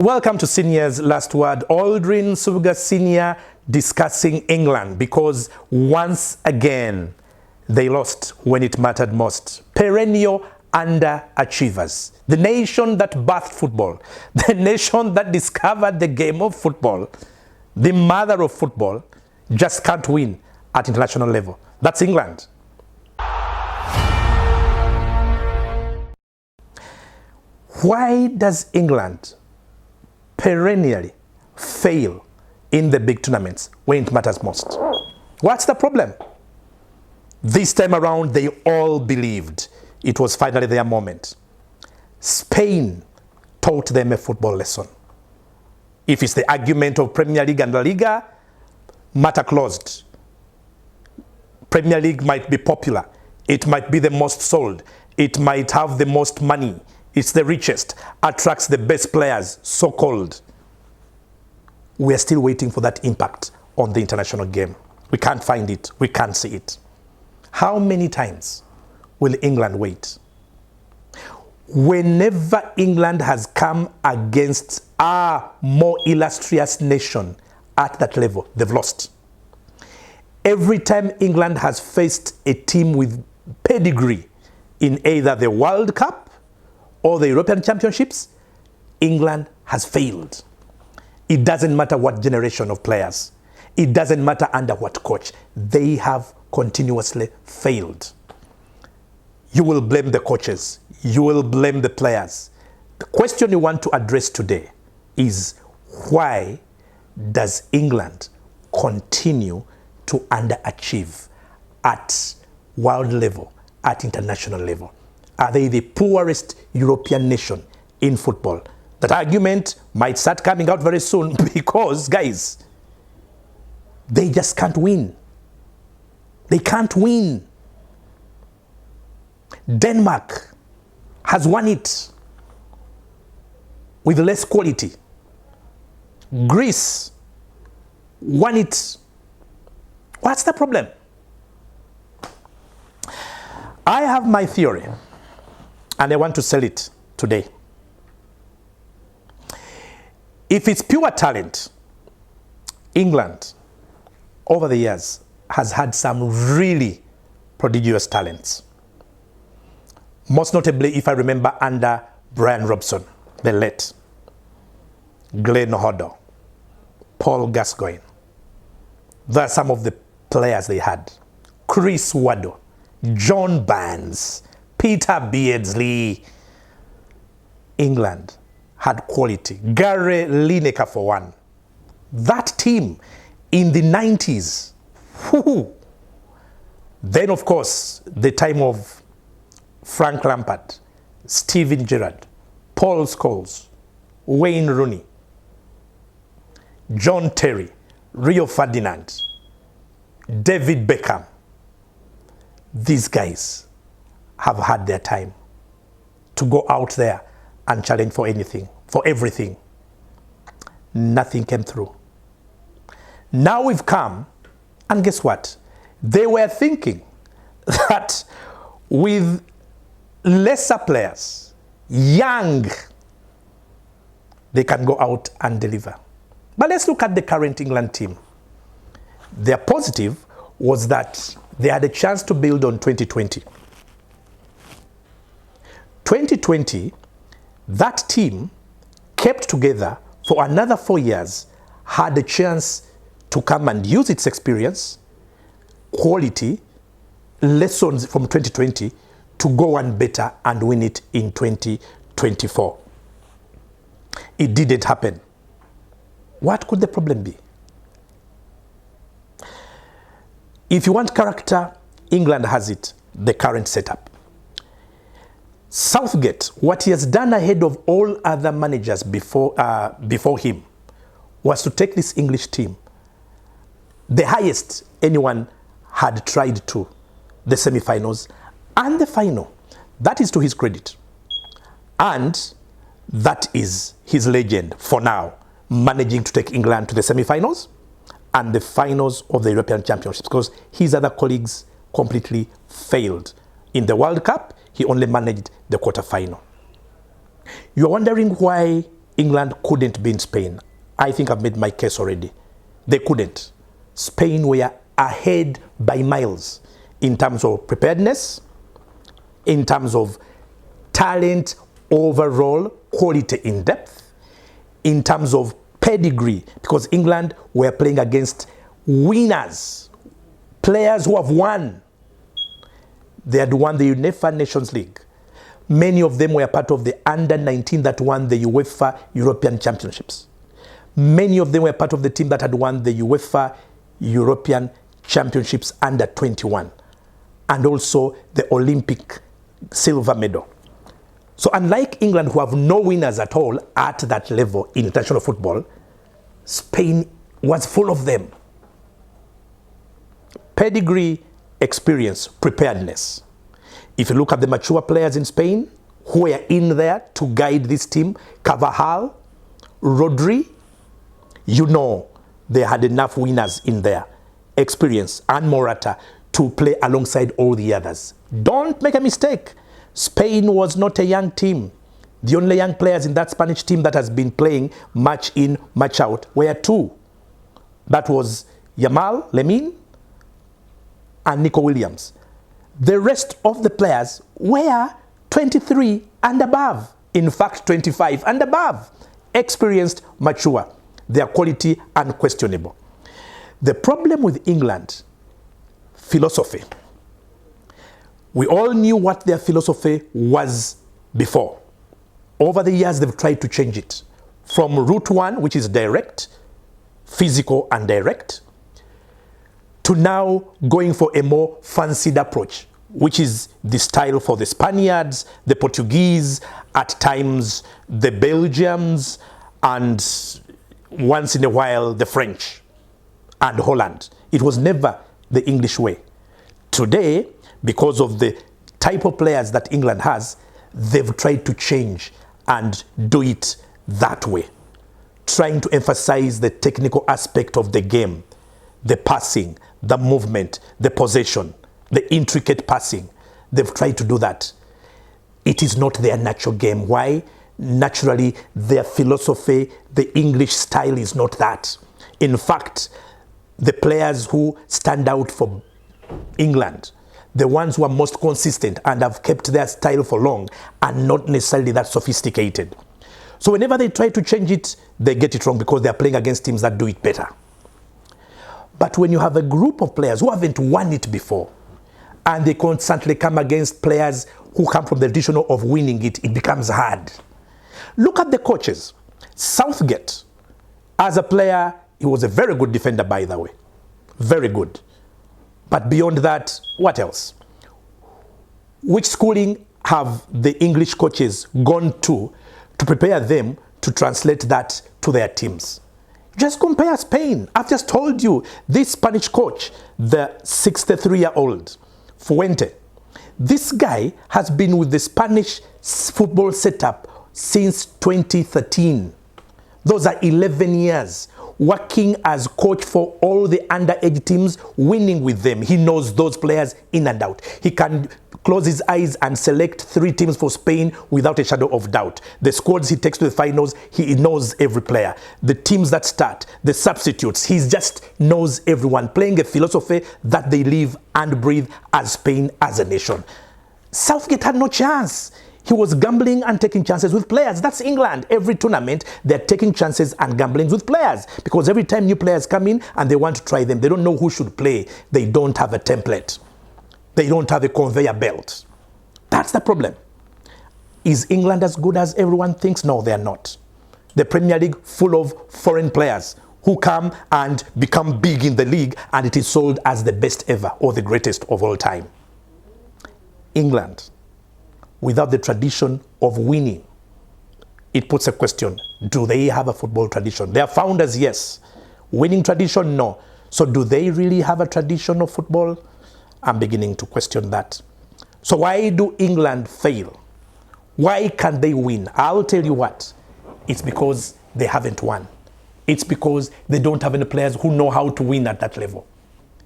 Welcome to Senior's Last Word. Aldrin Subuga Senior discussing England because once again they lost when it mattered most. Perennial underachievers. The nation that birthed football, the nation that discovered the game of football, the mother of football, just can't win at international level. That's England. Why does England perennially fail in the big tournaments when it matters most? What's the problem? This time around, they all believed it was finally their moment. Spain taught them a football lesson. If it's the argument of Premier League and La Liga, matter closed. Premier League might be popular. It might be the most sold. It might have the most money. It's the richest, attracts the best players, so-called. We're still waiting for that impact on the international game. We can't find it. We can't see it. How many times will England wait? Whenever England has come against a more illustrious nation at that level, they've lost. Every time England has faced a team with pedigree in either the World Cup or the European Championships, England has failed. It doesn't matter what generation of players. It doesn't matter under what coach. They have continuously failed. You will blame the coaches. You will blame the players. The question you want to address today is, why does England continue to underachieve at world level, at international level? Are they the poorest European nation in football? That argument might start coming out very soon because, guys, they just can't win. They can't win. Denmark has won it with less quality. Greece won it. What's the problem? I have my theory, and I want to sell it today. If it's pure talent, England, over the years, has had some really prodigious talents. Most notably, if I remember, under Brian Robson, the late, Glenn Hoddle, Paul Gascoigne. There are some of the players they had. Chris Waddle, John Barnes, Peter Beardsley. England had quality. Gary Lineker for one. That team in the 90s. Whoo. Then, of course, the time of Frank Lampard, Steven Gerrard, Paul Scholes, Wayne Rooney, John Terry, Rio Ferdinand, David Beckham. These guys have had their time to go out there and challenge for anything, for everything. Nothing came through. Now we've come, and guess what? They were thinking that with lesser players, young, they can go out and deliver. But let's look at the current England team. Their positive was that they had a chance to build on 2020. 2020, that team kept together for another 4 years, had a chance to come and use its experience, quality, lessons from 2020 to go on better and win it in 2024. It didn't happen. What could the problem be? If you want character, England has it, the current setup. Southgate, what he has done ahead of all other managers before him, was to take this English team, the highest anyone had tried to, the semi-finals and the final. That is to his credit. And that is his legend for now, managing to take England to the semi-finals and the finals of the European Championships, because his other colleagues completely failed. In the World Cup, he only managed the quarterfinal. You're wondering why England couldn't beat Spain. I think I've made my case already. They couldn't. Spain were ahead by miles in terms of preparedness, in terms of talent, overall quality in depth, in terms of pedigree, because England were playing against winners, players who have won. They had won the UEFA Nations League. Many of them were part of the under-19 that won the UEFA European Championships. Many of them were part of the team that had won the UEFA European Championships under-21, and also the Olympic silver medal. So unlike England, who have no winners at all at that level in international football, Spain was full of them. Pedigree, experience, preparedness. If you look at the mature players in Spain who were in there to guide this team, Carvajal, Rodri, you know they had enough winners in there, experience, and Morata to play alongside all the others. Don't make a mistake. Spain was not a young team. The only young players in that Spanish team that has been playing match in, match out were two. That was Yamal, Lamine, and Nico Williams. The rest of the players were 23 and above. In fact, 25 and above. Experienced, mature. Their quality unquestionable. The problem with England, philosophy. We all knew what their philosophy was before. Over the years, they've tried to change it. From route one, which is direct, physical and direct, to now going for a more fancied approach, which is the style for the Spaniards, the Portuguese, at times the Belgians, and once in a while the French and Holland. It was never the English way. Today, because of the type of players that England has, they've tried to change and do it that way, trying to emphasize the technical aspect of the game, the passing, the movement, the possession, the intricate passing. They've tried to do that. It is not their natural game. Why? Naturally, their philosophy, the English style is not that. In fact, the players who stand out for England, the ones who are most consistent and have kept their style for long, are not necessarily that sophisticated. So whenever they try to change it, they get it wrong because they're playing against teams that do it better. But when you have a group of players who haven't won it before, and they constantly come against players who come from the tradition of winning it, it becomes hard. Look at the coaches. Southgate, as a player, he was a very good defender, by the way. Very good. But beyond that, what else? Which schooling have the English coaches gone to prepare them to translate that to their teams? Just compare Spain. I've just told you, this Spanish coach, the 63-year-old, Fuente, this guy has been with the Spanish football setup since 2013. Those are 11 years. Working as coach for all the underage teams, winning with them. He knows those players in and out. He can close his eyes and select 3 teams for Spain without a shadow of doubt. The squads he takes to the finals, he knows every player. The teams that start, the substitutes, he just knows everyone, playing a philosophy that they live and breathe as Spain as a nation. Southgate had no chance. He was gambling and taking chances with players. That's England. Every tournament, they're taking chances and gambling with players. Because every time new players come in and they want to try them, they don't know who should play. They don't have a template. They don't have a conveyor belt. That's the problem. Is England as good as everyone thinks? No, they're not. The Premier League full of foreign players who come and become big in the league, and it is sold as the best ever or the greatest of all time. England, without the tradition of winning, it puts a question. Do they have a football tradition? They are founders, yes. Winning tradition, no. So do they really have a tradition of football? I'm beginning to question that. So why do England fail? Why can't they win? I'll tell you what. It's because they haven't won. It's because they don't have any players who know how to win at that level.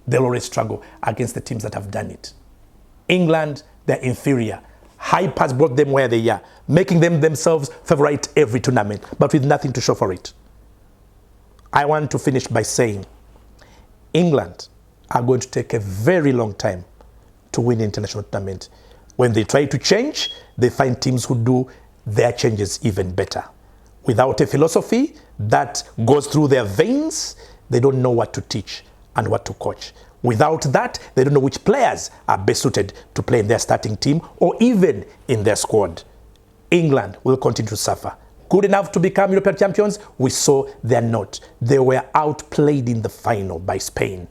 They'll always struggle against the teams that have done it. England, they're inferior. Hype has brought them where they are, making them themselves favorite every tournament, but with nothing to show for it. I want to finish by saying England are going to take a very long time to win the international tournament. When they try to change, they find teams who do their changes even better. Without a philosophy that goes through their veins, they don't know what to teach and what to coach. Without that, they don't know which players are best suited to play in their starting team or even in their squad. England will continue to suffer. Good enough to become European champions? We saw they're not. They were outplayed in the final by Spain.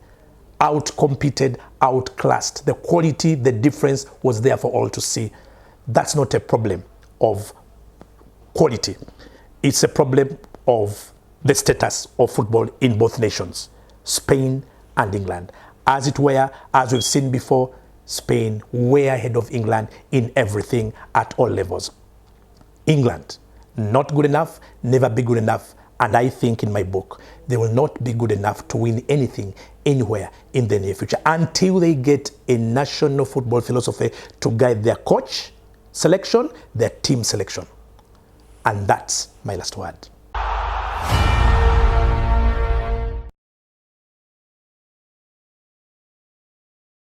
Outcompeted, outclassed. The quality, the difference was there for all to see. That's not a problem of quality. It's a problem of the status of football in both nations, Spain and England. As it were, as we've seen before, Spain way ahead of England in everything at all levels. England, not good enough, never be good enough. And I think in my book, they will not be good enough to win anything, anywhere in the near future until they get a national football philosophy to guide their coach selection, their team selection. And that's my last word.